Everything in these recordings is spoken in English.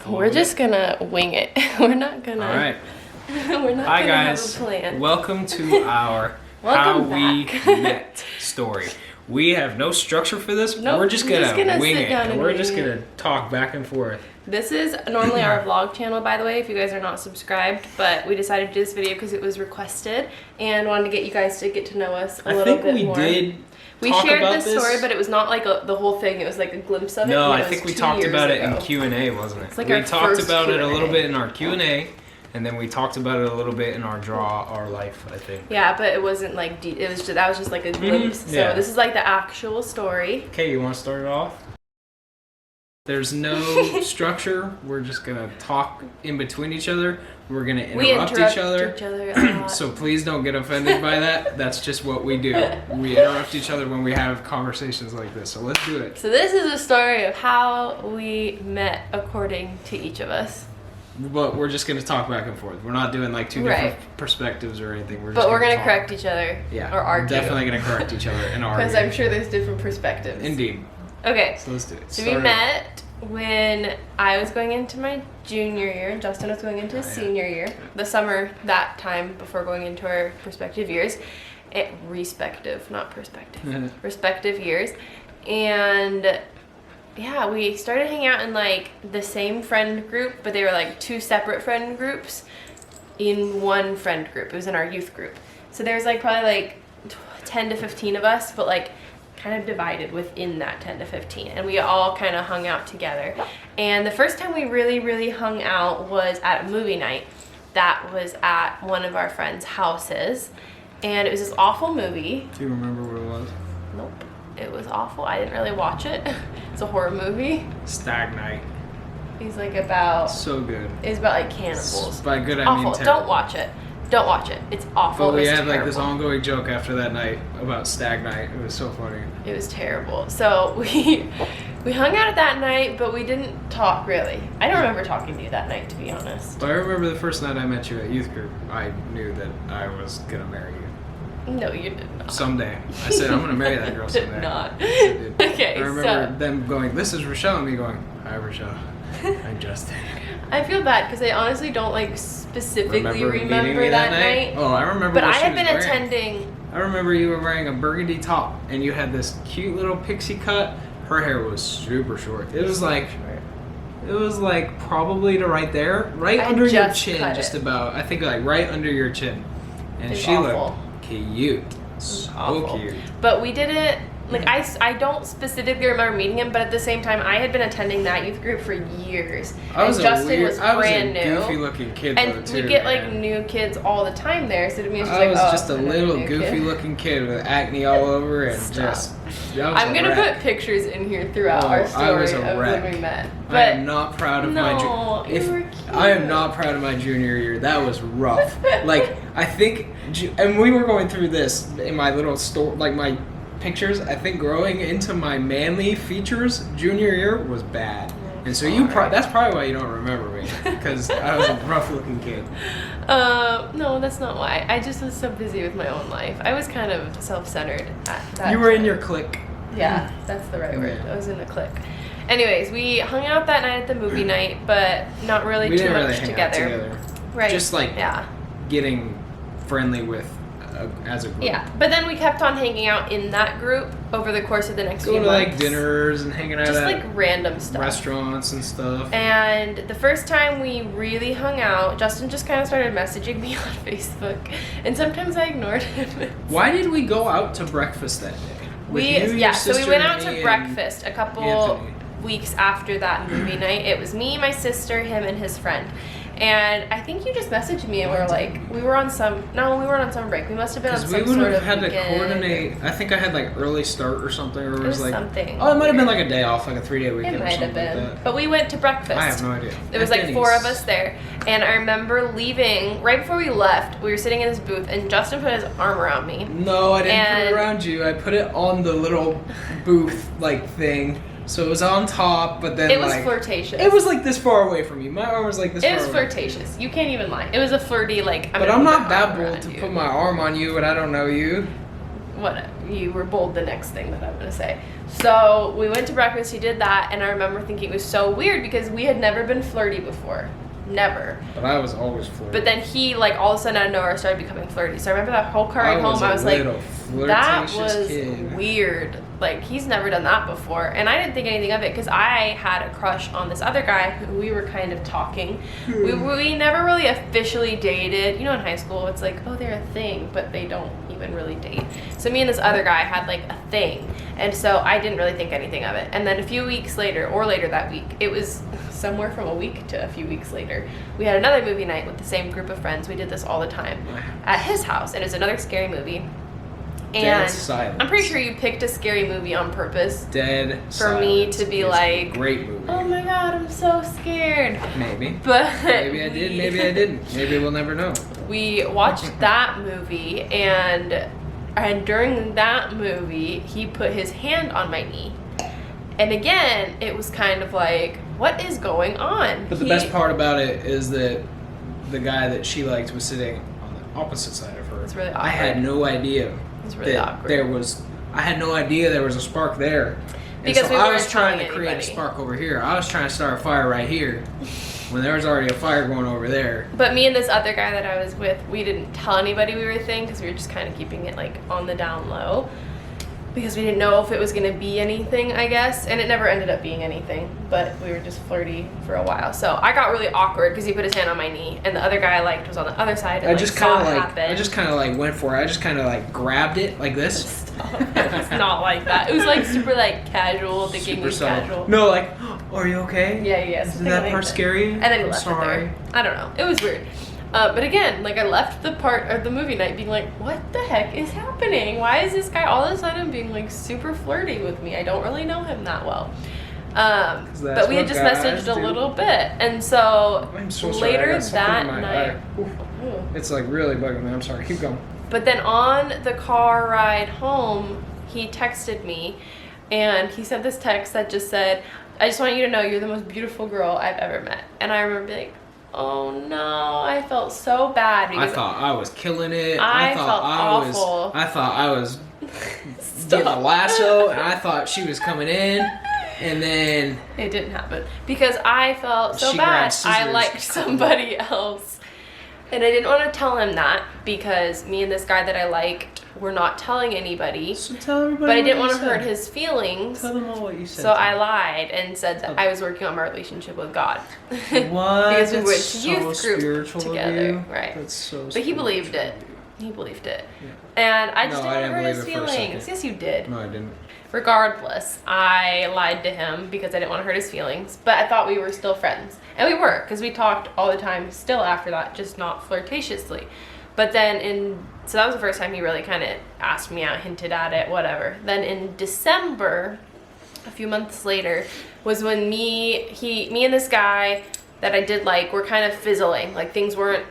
We're just gonna wing it. We're not gonna. All right. We're not Hi gonna guys. have a plan. Welcome to our Welcome How We back. Met story. We have no structure for this. Nope, we're just gonna wing sit it. down and We're wing just it. gonna talk back and forth. This is normally our vlog channel, by the way, if you guys are not subscribed, but we decided to do this video because it was requested and wanted to get you guys to get to know us a little bit more. We shared this story, but it was not like the whole thing. It was like a glimpse of it. No, and I think we talked about it in Q&A, wasn't it? It's like we our talked first about it a Q&A. little bit in our Q&A, and then we talked about it a little bit in our Draw Our Life, I think. Yeah, but it wasn't like it was just, that was just like a glimpse. Yeah. So this is like the actual story. Okay, you want to start it off? There's no structure. We're just gonna talk in between each other. We're gonna interrupt each other. a lot. So please don't get offended by that. That's just what we do. We interrupt each other when we have conversations like this. So let's do it. So this is a story of how we met according to each of us. But we're just gonna talk back and forth. We're not doing like two different perspectives or anything. But we're gonna correct each other. Yeah. Or argue. We're definitely gonna correct each other and argue. Because I'm sure there's different perspectives. Indeed. Okay. So let's do it. So we met when I was going into my junior year and Justin was going into his senior year. The summer that time before going into our respective years. Respective, not perspective. Respective years. And yeah, we started hanging out in like the same friend group, but they were like two separate friend groups in one friend group. It was in our youth group. So there was like probably like 10 to 15 of us, but like kind of divided within that 10 to 15, and we all kind of hung out together. And the first time we really hung out was at a movie night that was at one of our friends' houses, and it was this awful movie. Do you remember what it was? Nope, it was awful. I didn't really watch it. It's a horror movie. Stag Night. He's like about So good. it's about like cannibals. By good I Awful. mean terrible. Don't watch it. Don't watch it. It's awful. But we It was had like this terrible. ongoing joke after that night about Stag Night. It was so funny. It was terrible. So we hung out at that night, but we didn't talk really. I don't remember talking to you that night, to be honest. But I remember the first night I met you at youth group, I knew that I was gonna marry you. No, you did not. Someday. I said, I'm gonna marry that girl Did someday. not. I did. Okay, I remember so them going, this is Rachelle, and me going, hi Rachelle. I'm Justin. I feel bad because I honestly don't like specifically meeting remember me that night. Oh, I remember But I what she had was been wearing. attending. I remember you were wearing a burgundy top, and you had this cute little pixie cut. Her hair was super short. It was like probably to right there, right I under your just chin, cut just it. about. I think like right under your chin, and It's she awful. looked cute, so Awful. cute. But we didn't, like, I don't specifically remember meeting him, but at the same time, I had been attending that youth group for years. I was and Justin was I was brand a new. goofy looking kid And though too. we get like man. new kids all the time there, so to me it's just I like, was oh, just a another little new goofy kid. looking kid with acne all over and Stop. I I'm was a gonna wreck. put pictures in here throughout Oh, our I story was a of wreck. when we met. I But am not proud of no, my you were cute. I am not proud of my junior year. That was rough. Like I think, and we were going through this in my little store, like my pictures. I think growing into my manly features junior year was bad, and so that's probably why you don't remember me, because I was a rough looking kid. No, that's not why. I just was so busy with my own life. I was kind of self-centered at that You were in time. your clique. Yeah, that's the right word. Yeah. I was in a clique. Anyways, we hung out that night at the movie night, but not really We too didn't much really hang out together. Right. Just like yeah. getting friendly with as a group. Yeah, but then we kept on hanging out in that group over the course of the next Go few to months. like dinners and hanging out Just at like random stuff. restaurants and stuff. And the first time we really hung out, Justin just kind of started messaging me on Facebook, and sometimes I ignored him. Why did we go out to breakfast that day? With you, your So we sister, went out me, to and breakfast a couple Anthony. weeks after that movie night. It was me, my sister, him, and his friend. And I think you just messaged me and we weren't on summer break. We must have been on Because some we would sort have of had to weekend. coordinate. I think I had like early start or something, or It was like something. Oh, it might have been like a day off, like a 3-day weekend It or might have something been. like that. But we went to breakfast. I have no idea. There was At like 4 of Denny's. us there, and I remember leaving right before we left. We were sitting in this booth, and Justin put his arm around me. No, I didn't put And- it around you. I put it on the little booth like thing, so it was on top. But then It was like, flirtatious. It was like this far away from you. My arm was like this. It far was away. flirtatious. You can't even lie. It was a flirty like. But I'm not that bold bold to put my arm on you, and I don't know you. what, you were bold the next thing that I'm gonna say. So we went to breakfast, he did that, and I remember thinking it was so weird because we had never been flirty before. Never. But I was always flirty. But then he, like, all of a sudden out of nowhere started becoming flirty. So I remember that whole car ride home, I was like, that was weird. Like, he's never done that before. And I didn't think anything of it because I had a crush on this other guy who we were kind of talking. We never really officially dated. You know, in high school, it's like, oh, they're a thing, but they don't even really date. So me and this other guy had, like, a thing. And so I didn't really think anything of it. And then a few weeks later, or later that week, it was somewhere from a week to a few weeks later, we had another movie night with the same group of friends. We did this all the time at his house. And it's another scary movie. And I'm pretty sure you picked a scary movie on purpose. For me to be like, great movie. Oh my god, I'm so scared. Maybe. But maybe I did, maybe I didn't. Maybe we'll never know. We watched that movie, and during that movie, he put his hand on my knee. And again, it was kind of like, what is going on? But the best part about it is that the guy that she liked was sitting on the opposite side of her. It's really awkward. I had no idea. It's really awkward. I had no idea there was a spark there. Because I was trying to create a spark over here. I was trying to start a fire right here when there was already a fire going over there. But me and this other guy that I was with, we didn't tell anybody we were a thing because we were just kind of keeping it like on the down low. Because we didn't know if it was going to be anything, I guess. And it never ended up being anything. But we were just flirty for a while. So I got really awkward because he put his hand on my knee. And the other guy I liked was on the other side. And I just kind of like went for it. I just kind of like grabbed it like this. Stop. It was not like that. It was like super like casual, thinking super casual. No, like, oh, are you okay? Yeah. Is that part scary? And then he left it there. I don't know. It was weird. But again, like I left the part of the movie night being like, what the heck is happening? Why is this guy all of a sudden being like super flirty with me? I don't really know him that well. But we had just messaged a little bit. And so, later that night. It's like really bugging me. I'm sorry. Keep going. But then on the car ride home, he texted me and he sent this text that just said, I just want you to know you're the most beautiful girl I've ever met. And I remember being like, oh no, I felt so bad. I thought I was killing it. I felt awful. I thought I was getting a lasso, and I thought she was coming in, and then it didn't happen because I felt so bad. I liked somebody else, and I didn't want to tell him that because me and this guy that I liked were not telling anybody. So tell everybody. But I didn't want to hurt his feelings. Tell them all what you said. So I lied and said that I was working on my relationship with God. What? Because we went to youth group together, right? That's so. But he believed it. He believed it. Yeah. And I just didn't hurt his feelings. Yes, you did. No, I didn't. Regardless, I lied to him because I didn't want to hurt his feelings. But I thought we were still friends, and we were because we talked all the time. Still after that, just not flirtatiously. But then so that was the first time he really kind of asked me out, hinted at it, whatever. Then in December, a few months later, was when me and this guy that I did like were kind of fizzling. Like things weren't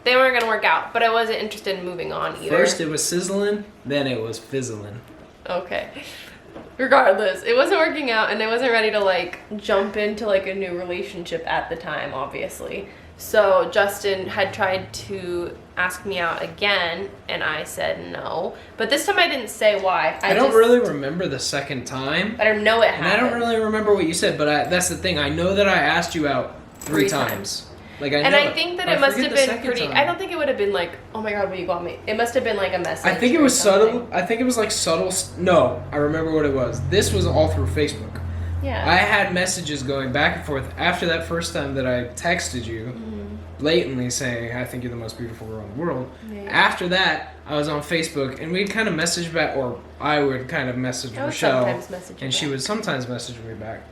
gonna work out, but I wasn't interested in moving on either. First it was sizzling, then it was fizzling. Okay. Regardless, it wasn't working out, and I wasn't ready to like jump into like a new relationship at the time, obviously. So Justin had tried to ask me out again, and I said no. But this time I didn't say why. I don't really remember the second time. I don't know it happened. And I don't really remember what you said, but that's the thing. I know that I asked you out three times. Like I think that it must have been pretty. I don't think it would have been like, oh my god, will you go on me? It must have been like a message. I think it was subtle. I think it was like subtle. No, I remember what it was. This was all through Facebook. Yeah. I had messages going back and forth after that first time that I texted you, blatantly saying, I think you're the most beautiful girl in the world. Yeah. After that, I was on Facebook, and we'd kind of message back, or I would kind of message Rachelle, and she would sometimes message me back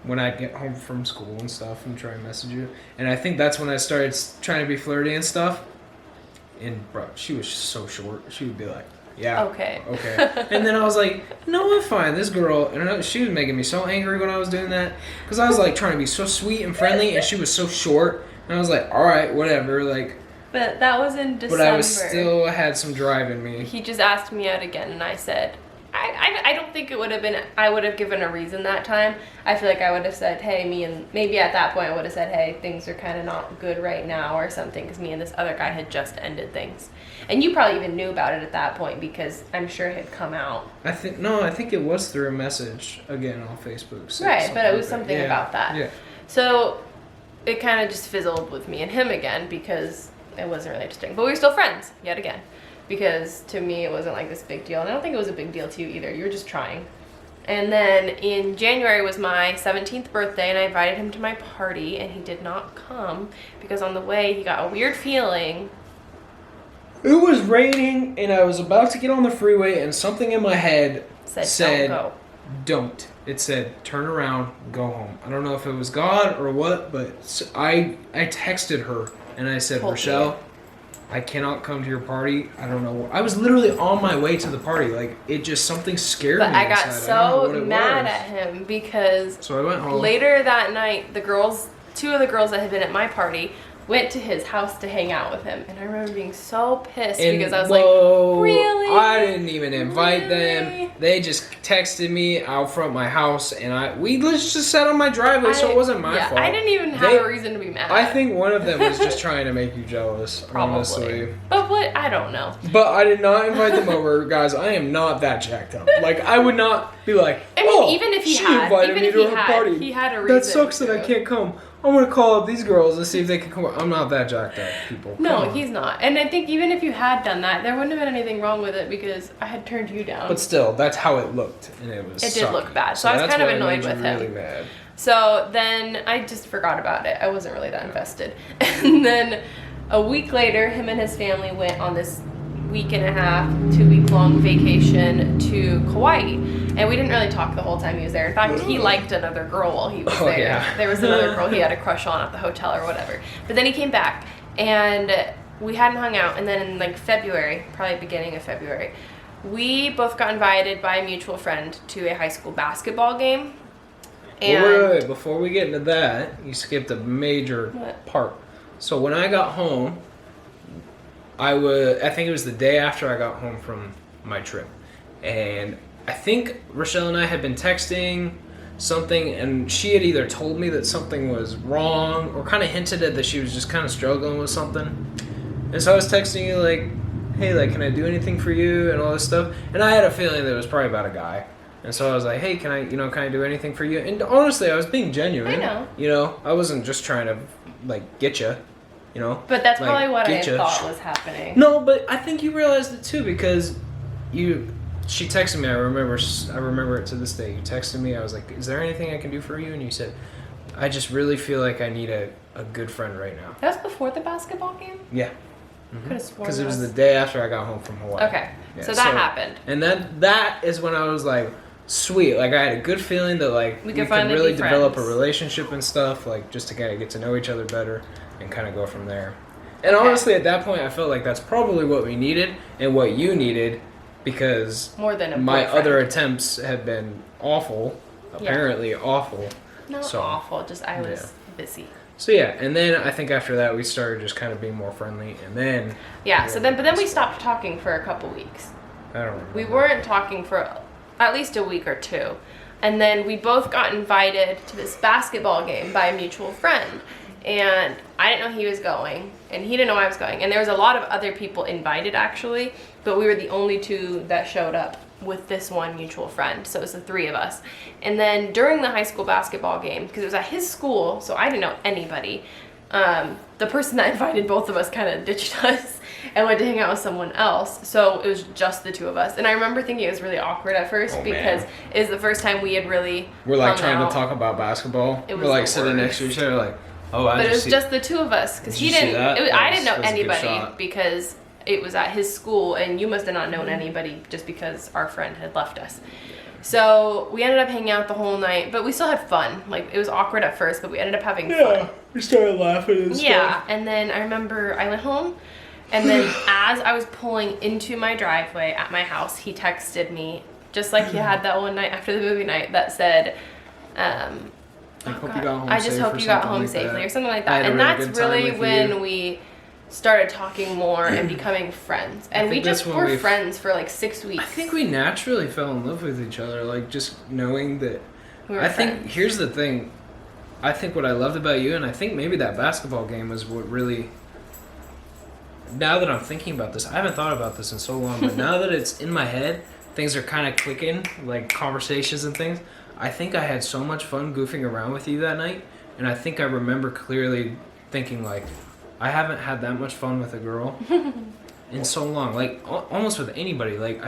when I'd get home from school and stuff and try and message you. And I think that's when I started trying to be flirty and stuff. And, bro, she was so short. She would be like, yeah. Okay. And then I was like, no, I'm fine. This girl, and she was making me so angry when I was doing that. Because I was like trying to be so sweet and friendly, and she was so short. And I was like, all right, whatever. Like. But that was in December. But I still had some drive in me. He just asked me out again, and I said, I don't think it would have been, I would have given a reason that time. I feel like I would have said, hey, maybe at that point I would have said, hey, things are kind of not good right now or something, because me and this other guy had just ended things. And you probably even knew about it at that point because I'm sure it had come out. I think it was through a message again on Facebook. Right, but it was something about that. Yeah. So it kind of just fizzled with me and him again because it wasn't really interesting. But we were still friends yet again. Because to me it wasn't like this big deal, and I don't think it was a big deal to you either. You were just trying. And then in January was my 17th birthday, and I invited him to my party, and he did not come because on the way he got a weird feeling. It was raining, and I was about to get on the freeway, and something in my head said don't go. Don't. It said, turn around, go home. I don't know if it was God or what, but I texted her, and I said, Rachelle, I cannot come to your party. I don't know. I was literally on my way to the party. Like, it just, something scared me. But I got inside. so mad at him because so I went home. Later that night, two of the girls that had been at my party went to his house to hang out with him. And I remember being so pissed because I was like, really? I didn't even invite them. They just texted me out front of my house, and we just sat on my driveway, so it wasn't my fault. I didn't even have a reason to be mad. I think one of them was just trying to make you jealous, Probably. honestly. But what? I don't know. But I did not invite them over, guys. I am not that jacked up. Like, I would not be like, even if he invited me to her party. He had a reason. That sucks that I can't come. I'm going to call up these girls and see if they can come. I'm not that jacked up, people. No, he's not. And I think even if you had done that, there wouldn't have been anything wrong with it because I had turned you down. But still, that's how it looked, and it was. It did look bad, so I was kind of annoyed with him. Really mad. So then I just forgot about it. I wasn't really that invested. And then a week later, him and his family went on this 2-week-long vacation to Kauai. And we didn't really talk the whole time he was there. In fact, he liked another girl while he was there. Yeah. There was another girl he had a crush on at the hotel or whatever. But then he came back, and we hadn't hung out. And then in like February, probably beginning of February, we both got invited by a mutual friend to a high school basketball game. And wait. Before we get into that, you skipped a major part. So when I got home, I think it was the day after I got home from my trip. And I think Rachelle and I had been texting something, and she had either told me that something was wrong or kind of hinted at that she was just kind of struggling with something. And so I was texting you like, hey, like, can I do anything for you and all this stuff? And I had a feeling that it was probably about a guy. And so I was like, hey, can I do anything for you? And honestly, I was being genuine. I know. You know, I wasn't just trying to, like, get you. You know? But that's like, probably what I thought was happening. No, but I think you realized it too because she texted me. I remember it to this day. You texted me. I was like, is there anything I can do for you? And you said, I just really feel like I need a good friend right now. That was before the basketball game? Yeah. Could have sworn because it was the day after I got home from Hawaii. Okay. Yeah, so that happened. And that is when I was like, sweet. Like, I had a good feeling that, like, we could really develop a relationship and stuff, like, just to kind of get to know each other better and kind of go from there. And honestly, at that point, I felt like that's probably what we needed and what you needed, because more than my other attempts have been awful, apparently awful. Not awful, just I was busy. So yeah, and then I think after that we started just kind of being more friendly, and then but then we stopped talking for a couple weeks. I don't remember. We weren't talking for at least a week or two, and then we both got invited to this basketball game by a mutual friend. And I didn't know he was going, and he didn't know I was going. And there was a lot of other people invited, actually, but we were the only two that showed up with this one mutual friend. So it was the three of us. And then during the high school basketball game, because it was at his school, so I didn't know anybody, the person that invited both of us kind of ditched us and went to hang out with someone else. So it was just the two of us. And I remember thinking it was really awkward at first because it was the first time we had really We're like trying to talk about basketball. We're like sitting next to each other like, but it was just the two of us because he didn't. I didn't know anybody because it was at his school, and you must have not known anybody just because our friend had left us. So we ended up hanging out the whole night, but we still had fun. Like, it was awkward at first, but we ended up having fun. Yeah, we started laughing and stuff. Yeah, and then I remember I went home, and then as I was pulling into my driveway at my house, he texted me just like he had that one night after the movie night that said. I hope you got home I just hope you got home safely or something like that. And that's really when we started talking more and becoming friends. And we just were friends for like 6 weeks. I think we naturally fell in love with each other, like just knowing that. I think here's the thing. I think what I loved about you, and I think maybe that basketball game was what really. Now that I'm thinking about this, I haven't thought about this in so long, but now that it's in my head, things are kind of clicking, like conversations and things. I think I had so much fun goofing around with you that night, and I think I remember clearly thinking, like, I haven't had that much fun with a girl in so long. Like, almost with anybody. Like,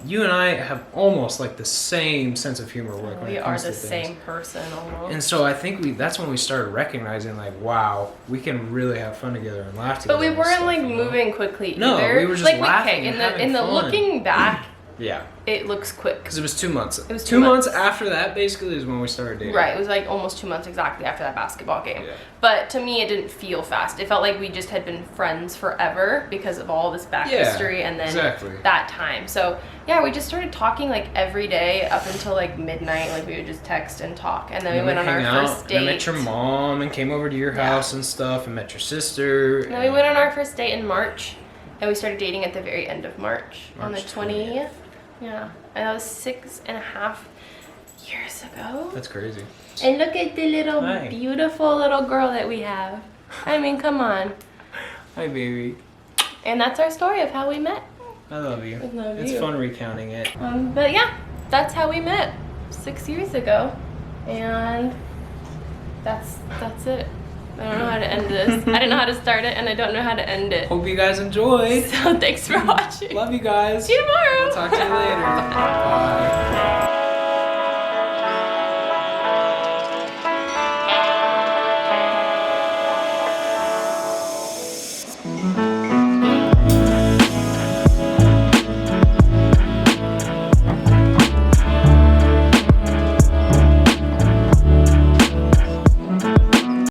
you and I have almost, like, the same sense of humor. We are the same person, almost. And so I think that's when we started recognizing, like, wow, we can really have fun together and laugh together. But we weren't, like, moving quickly either. No, we were just laughing in the looking back, yeah, it looks quick. Because it was 2 months. It was 2 months after that, basically, is when we started dating. Right, it was like almost 2 months exactly after that basketball game. Yeah. But to me, it didn't feel fast. It felt like we just had been friends forever because of all this back history and then that time. So yeah, we just started talking like every day up until like midnight. Like we would just text and talk, and then we went on our first date. I met your mom and came over to your house and stuff, and met your sister. And then we went on our first date in March, and we started dating at the very end of March on the 20th. Yeah, and that was 6.5 years ago. That's crazy. And look at the little beautiful little girl that we have. I mean, come on. Hi, baby. And that's our story of how we met. I love you. I love it's you. fun recounting it. But yeah, that's how we met 6 years ago. And that's it. I don't know how to end this. I don't know how to start it, and I don't know how to end it. Hope you guys enjoyed. So thanks for watching. Love you guys. See you tomorrow. We'll talk to you later. Bye.